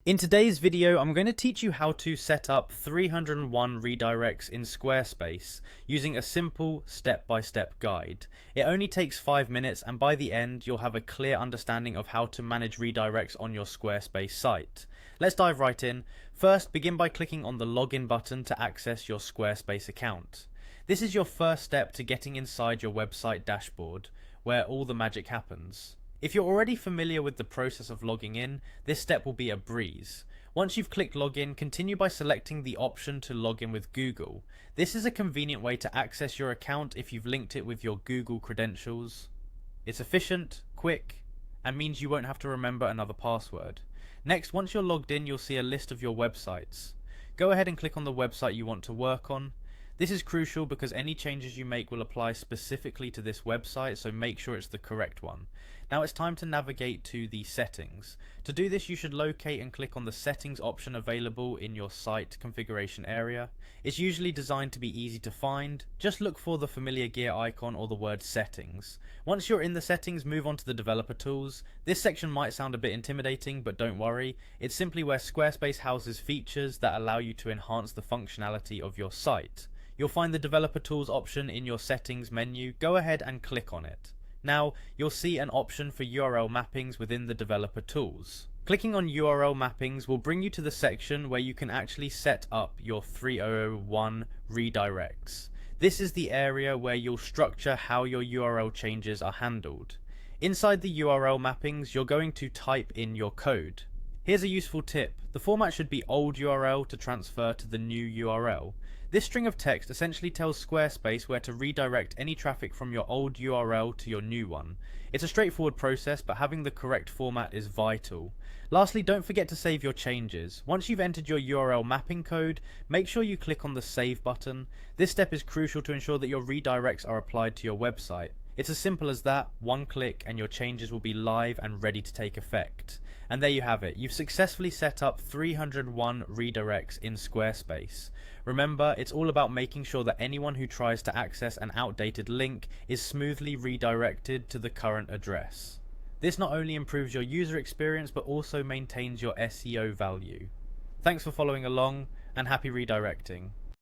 In today's video, I'm going to teach you how to set up 301 redirects in Squarespace using a simple step-by-step guide. It only takes 5 minutes, and by the end you'll have a clear understanding of how to manage redirects on your Squarespace site. Let's dive right in. First, begin by clicking on the login button to access your Squarespace account. This is your first step to getting inside your website dashboard, where all the magic happens. If you're already familiar with the process of logging in, this step will be a breeze. Once you've clicked login, continue by selecting the option to log in with Google. This is a convenient way to access your account if you've linked it with your Google credentials. It's efficient, quick, and means you won't have to remember another password. Next, once you're logged in, you'll see a list of your websites. Go ahead and click on the website you want to work on. This is crucial because any changes you make will apply specifically to this website, so make sure it's the correct one. Now it's time to navigate to the settings. To do this, you should locate and click on the settings option available in your site configuration area. It's usually designed to be easy to find. Just look for the familiar gear icon or the word settings. Once you're in the settings, move on to the developer tools. This section might sound a bit intimidating, but don't worry. It's simply where Squarespace houses features that allow you to enhance the functionality of your site. You'll find the developer tools option in your settings menu. Go ahead and click on it. Now, you'll see an option for URL mappings within the developer tools. Clicking on URL mappings will bring you to the section where you can actually set up your 301 redirects. This is the area where you'll structure how your URL changes are handled. Inside the URL mappings, you're going to type in your code. Here's a useful tip. The format should be old URL to transfer to the new URL. This string of text essentially tells Squarespace where to redirect any traffic from your old URL to your new one. It's a straightforward process, but having the correct format is vital. Lastly, don't forget to save your changes. Once you've entered your URL mapping code, make sure you click on the Save button. This step is crucial to ensure that your redirects are applied to your website. It's as simple as that. One click and your changes will be live and ready to take effect. And there you have it. You've successfully set up 301 redirects in Squarespace. Remember, it's all about making sure that anyone who tries to access an outdated link is smoothly redirected to the current address. This not only improves your user experience, but also maintains your SEO value. Thanks for following along, and happy redirecting.